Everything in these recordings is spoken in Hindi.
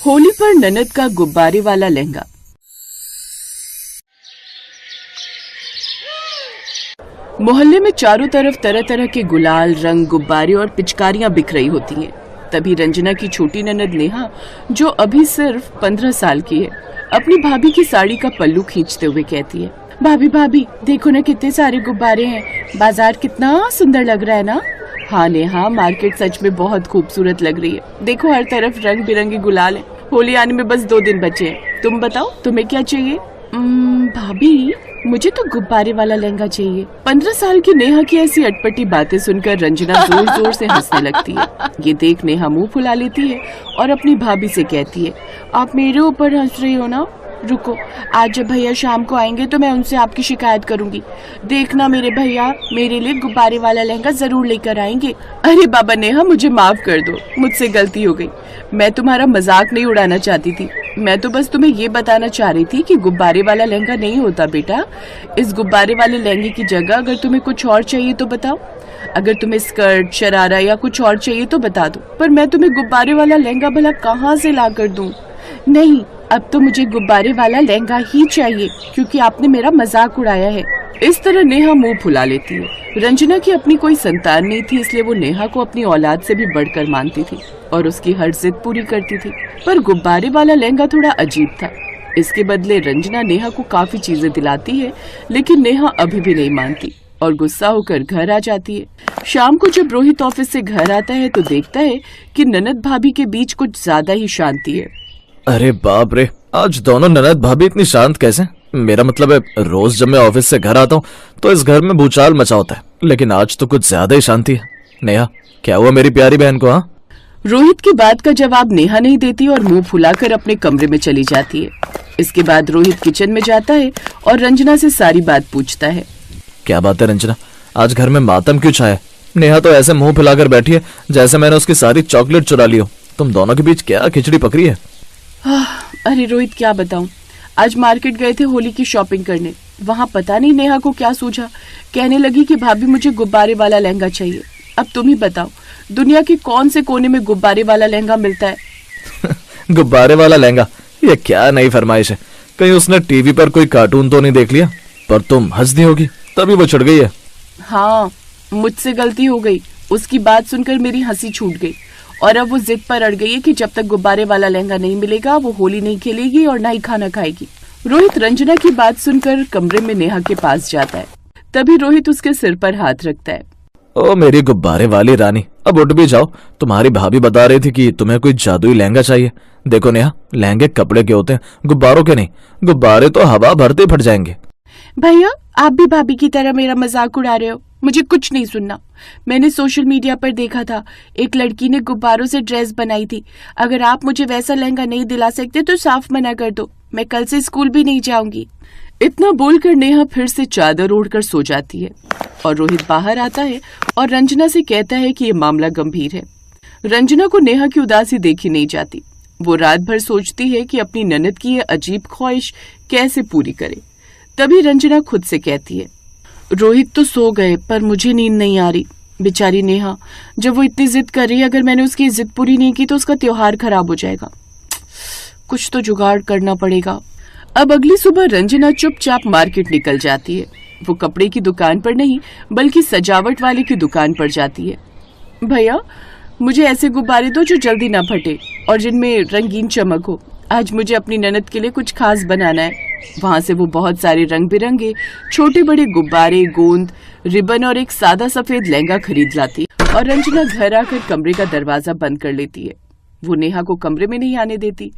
होली पर ननद का गुब्बारे वाला लहंगा। मोहल्ले में चारों तरफ तरह तरह के गुलाल, रंग, गुब्बारे और पिचकारियां बिक रही होती हैं। तभी रंजना की छोटी ननद नेहा, जो अभी सिर्फ 15 साल की है, अपनी भाभी की साड़ी का पल्लू खींचते हुए कहती है, भाभी भाभी देखो ना कितने सारे गुब्बारे हैं, बाजार कितना सुंदर लग रहा है ना। हाँ नेहा, मार्केट सच में बहुत खूबसूरत लग रही है। देखो हर तरफ रंग बिरंगे गुलाल हैं। होली आने में बस 2 दिन बचे हैं। तुम बताओ तुम्हें क्या चाहिए? भाभी मुझे तो गुब्बारे वाला लहंगा चाहिए। 15 साल की नेहा की ऐसी अटपटी बातें सुनकर रंजना जोर जोर से हंसने लगती है। ये देख नेहा मुंह फुला लेती है और अपनी भाभी से कहती है, आप मेरे ऊपर हंस रही हो ना? रुको, आज जब भैया शाम को आएंगे तो मैं उनसे आपकी शिकायत करूंगी। देखना मेरे भैया मेरे लिए गुब्बारे वाला लहंगा जरूर लेकर आएंगे। अरे बाबा नेहा, मुझे माफ कर दो, मुझसे गलती हो गई। मैं तुम्हारा मजाक नहीं उड़ाना चाहती थी। मैं तो बस तुम्हें ये बताना चाह रही थी कि गुब्बारे वाला लहंगा नहीं होता बेटा। इस गुब्बारे वाले लहंगे की जगह अगर तुम्हें कुछ और चाहिए तो बताओ। अगर तुम्हें स्कर्ट, शरारा या कुछ और चाहिए तो बता दो, पर मैं तुम्हें गुब्बारे वाला लहंगा भला कहाँ से ला कर दूं? नहीं, अब तो मुझे गुब्बारे वाला लहंगा ही चाहिए, क्योंकि आपने मेरा मजाक उड़ाया है। इस तरह नेहा मुंह फुला लेती है। रंजना की अपनी कोई संतान नहीं थी, इसलिए वो नेहा को अपनी औलाद से भी बढ़कर मानती थी और उसकी हर जिद पूरी करती थी। पर गुब्बारे वाला लहंगा थोड़ा अजीब था। इसके बदले रंजना नेहा को काफी चीजें दिलाती है, लेकिन नेहा अभी भी नहीं मानती और गुस्सा होकर घर आ जाती है। शाम को जब रोहित ऑफिस से घर आता है तो देखता है कि ननद भाभी के बीच कुछ ज्यादा ही शांति है। अरे बाप रे, आज दोनों ननद भाभी इतनी शांत कैसे? मेरा मतलब है, रोज जब मैं ऑफिस से घर आता हूँ तो इस घर में भूचाल मचा होता है, लेकिन आज तो कुछ ज्यादा ही शांति है। नेहा, क्या हुआ मेरी प्यारी बहन को? हाँ, रोहित की बात का जवाब नेहा नहीं देती और मुंह फुलाकर अपने कमरे में चली जाती है। इसके बाद रोहित किचन में जाता है और रंजना से सारी बात पूछता है। क्या बात है रंजना, आज घर में मातम क्यों छाया? नेहा तो ऐसे मुंह फुलाकर बैठी है जैसे मैंने उसकी सारी चॉकलेट चुरा ली हो। तुम दोनों के बीच क्या खिचड़ी पकड़ी है? अरे रोहित, क्या बताऊं, आज मार्केट गए थे होली की शॉपिंग करने। वहाँ पता नहीं नेहा को क्या सूझा, कहने लगी कि भाभी मुझे गुब्बारे वाला लहंगा चाहिए। अब तुम ही बताओ, दुनिया के कौन से कोने में गुब्बारे वाला लहंगा मिलता है? गुब्बारे वाला लहंगा, ये क्या नई फरमाइश है? कहीं उसने टीवी पर कोई कार्टून तो नहीं देख लिया? पर तुम हंस दी होगी तभी वो चिढ़ गई है। हाँ, मुझसे गलती हो गई। उसकी बात सुनकर मेरी हंसी छूट गई और अब वो जिद पर अड़ गई है कि जब तक गुब्बारे वाला लहंगा नहीं मिलेगा वो होली नहीं खेलेगी और ना ही खाना खाएगी। रोहित रंजना की बात सुनकर कमरे में नेहा के पास जाता है। तभी रोहित उसके सिर पर हाथ रखता है। ओ मेरी गुब्बारे वाली रानी, अब उठ भी जाओ। तुम्हारी भाभी बता रही थी कि तुम्हें कोई जादुई लहंगा चाहिए। देखो नेहा, लहंगे कपड़े के होते हैं, गुब्बारों के नहीं। गुब्बारे तो हवा भरते फट जाएंगे। भैया, आप भी भाभी की तरह मेरा मजाक उड़ा रहे हो। मुझे कुछ नहीं सुनना। मैंने सोशल मीडिया पर देखा था, एक लड़की ने गुब्बारों से ड्रेस बनाई थी। अगर आप मुझे वैसा लहंगा नहीं दिला सकते तो साफ मना कर दो। मैं कल से स्कूल भी नहीं जाऊंगी। इतना बोलकर नेहा फिर से चादर ओढ़कर सो जाती है और रोहित बाहर आता है और रंजना से कहता है कि ये मामला गंभीर है। रंजना को नेहा की उदासी देखी नहीं जाती। वो रात भर सोचती है कि अपनी ननद की ये अजीब ख्वाहिश कैसे पूरी करे। तभी रंजना खुद से कहती है, रोहित तो सो गए पर मुझे नींद नहीं आ रही। बेचारी नेहा, जब वो इतनी जिद कर रही है, अगर मैंने उसकी जिद पूरी नहीं की तो उसका त्योहार खराब हो जाएगा। कुछ तो जुगाड़ करना पड़ेगा। अब अगली सुबह रंजना चुपचाप मार्केट निकल जाती है। वो कपड़े की दुकान पर नहीं बल्कि सजावट वाले की दुकान पर जाती है। भैया, मुझे ऐसे गुब्बारे दो जो जल्दी ना फटे और जिनमें रंगीन चमक हो। आज मुझे अपनी ननद के लिए कुछ खास बनाना है। वहाँ से वो बहुत सारे रंग बिरंगे छोटे बड़े गुब्बारे, गोंद, रिबन और एक सादा सफेद लहंगा खरीद लाती और रंजना घर आकर कमरे का दरवाजा बंद कर लेती है। वो नेहा को कमरे में नहीं आने देती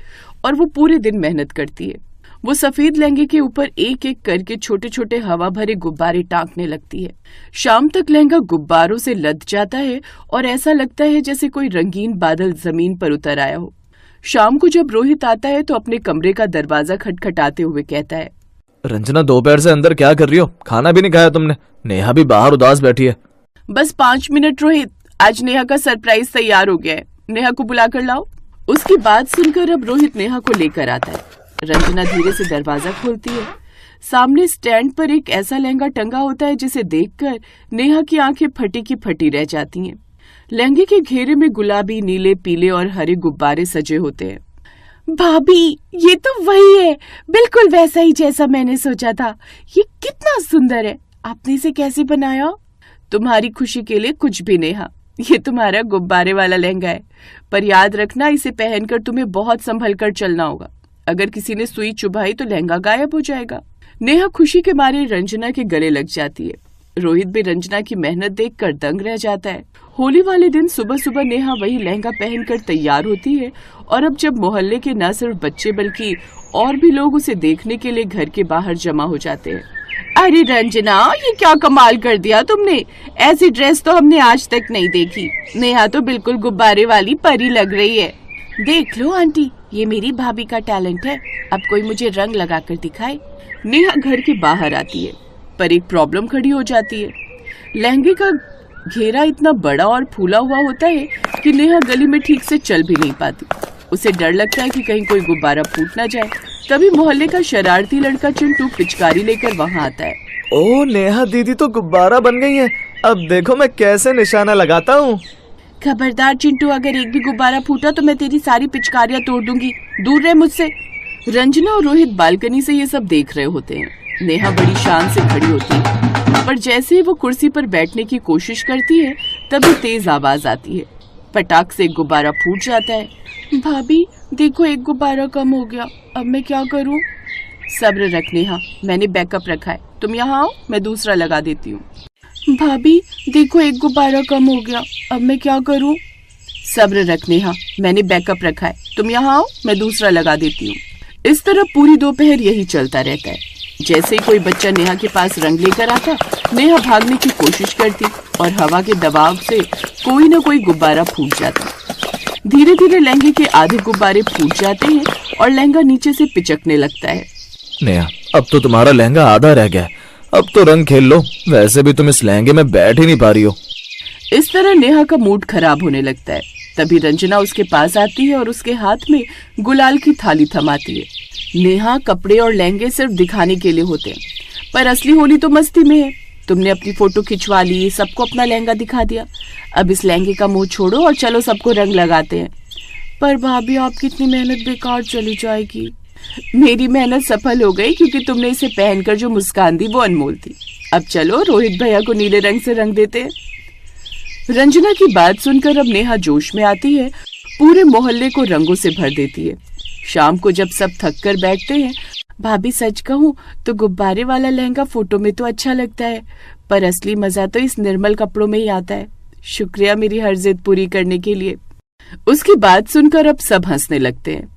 और वो पूरे दिन मेहनत करती है। वो सफेद लहंगे के ऊपर एक एक करके छोटे छोटे हवा भरे गुब्बारे टांकने लगती है। शाम तक लहंगा गुब्बारों से लद जाता है और ऐसा लगता है जैसे कोई रंगीन बादल जमीन पर उतर आया हो। शाम को जब रोहित आता है तो अपने कमरे का दरवाजा खटखटाते हुए कहता है, रंजना दोपहर से अंदर क्या कर रही हो? खाना भी नहीं खाया तुमने? नेहा भी बाहर उदास बैठी है। बस 5 मिनट रोहित, आज नेहा का सरप्राइज तैयार हो गया है। नेहा को बुला कर लाओ। उसकी बात सुनकर अब रोहित नेहा को लेकर आता है। रंजना धीरे से दरवाजा खोलती है। सामने स्टैंड पर एक ऐसा लहंगा टंगा होता है जिसे देखकर नेहा की आंखें फटी की फटी रह जाती हैं। लहंगे के घेरे में गुलाबी, नीले, पीले और हरे गुब्बारे सजे होते हैं। भाभी, ये तो वही है, बिल्कुल वैसा ही जैसा मैंने सोचा था। ये कितना सुंदर है, आपने इसे कैसे बनाया? तुम्हारी खुशी के लिए कुछ भी नेहा, ये तुम्हारा गुब्बारे वाला लहंगा है, पर याद रखना इसे पहनकर तुम्हें बहुत संभल कर चलना होगा। अगर किसी ने सुई चुभाई तो लहंगा गायब हो जाएगा। नेहा खुशी के मारे रंजना के गले लग जाती है। रोहित भी रंजना की मेहनत देखकर दंग रह जाता है। होली वाले दिन सुबह सुबह नेहा वही लहंगा पहनकर तैयार होती है और अब जब मोहल्ले के न सिर्फ बच्चे बल्कि और भी लोग उसे देखने के लिए घर के बाहर जमा हो जाते हैं। अरे रंजना, ये क्या कमाल कर दिया तुमने, ऐसी ड्रेस तो हमने आज तक नहीं देखी। नेहा तो बिल्कुल गुब्बारे वाली परी लग रही है। देख लो आंटी, ये मेरी भाभी का टैलेंट है, अब कोई मुझे रंग लगा कर दिखाए। नेहा घर के बाहर आती है, पर एक प्रॉब्लम खड़ी हो जाती है। लहंगे का घेरा इतना बड़ा और फूला हुआ होता है कि नेहा गली में ठीक से चल भी नहीं पाती। उसे डर लगता है कि कहीं कोई गुब्बारा फूट ना जाए। तभी मोहल्ले का शरारती लड़का चिंटू पिचकारी लेकर वहाँ आता है। ओ नेहा दीदी तो गुब्बारा बन गई हैं। अब देखो मैं कैसे निशाना लगाता हूँ। खबरदार चिंटू, अगर एक भी गुब्बारा फूटा तो मैं तेरी सारी पिचकारियां तोड़ दूंगी, दूर रह मुझसे। रंजना और रोहित बालकनी से ये सब देख रहे होते हैं। नेहा बड़ी शान से खड़ी होती है, पर जैसे ही वो कुर्सी पर बैठने की कोशिश करती है तभी तेज आवाज आती है। पटाख से एक गुब्बारा फूट जाता है। भाभी देखो, एक गुब्बारा कम हो गया, अब मैं क्या करूं? सब्र रख नेहा, मैंने बैकअप रखा है, तुम यहाँ आओ, मैं दूसरा लगा देती हूँ। भाभी देखो, एक गुब्बारा कम हो गया, अब मैं क्या करूं? सब्र रख नेहा, मैंने बैकअप रखा है, तुम यहाँ आओ, मैं दूसरा लगा देती हूँ। इस तरह पूरी दोपहर यही चलता रहता है। जैसे ही कोई बच्चा नेहा के पास रंग लेकर आता, नेहा भागने की कोशिश करती और हवा के दबाव से कोई न कोई गुब्बारा फूट जाता। धीरे धीरे लहंगे के आधे गुब्बारे फूट जाते हैं और लहंगा नीचे से पिचकने लगता है। नेहा, अब तो तुम्हारा लहंगा आधा रह गया है, अब तो रंग खेल लो, वैसे भी तुम इस लहंगे में बैठ ही नहीं पा रही हो। इस तरह नेहा का मूड खराब होने लगता है। तभी रंजना उसके पास आती है और उसके हाथ में गुलाल की थाली थमाती है। नेहा, कपड़े और लहंगे सिर्फ दिखाने के लिए होते हैं, पर असली होली तो मस्ती में है। तुमने अपनी फोटो खिंचवा ली, सबको अपना लहंगा दिखा दिया, अब इस लहंगे का मुंह छोड़ो और चलो सबको रंग लगाते हैं। पर भाभी, आपकी इतनी मेहनत बेकार चली जाएगी। मेरी मेहनत सफल हो गई क्योंकि तुमने इसे पहनकर जो मुस्कान दी वो अनमोल थी। अब चलो रोहित भैया को नीले रंग से रंग देते हैं। रंजना की बात सुनकर अब नेहा जोश में आती है, पूरे मोहल्ले को रंगों से भर देती है। शाम को जब सब थक कर बैठते हैं, भाभी सच कहूँ तो गुब्बारे वाला लहंगा फोटो में तो अच्छा लगता है, पर असली मजा तो इस निर्मल कपड़ों में ही आता है। शुक्रिया मेरी हर जिद पूरी करने के लिए। उसकी बात सुनकर अब सब हंसने लगते हैं।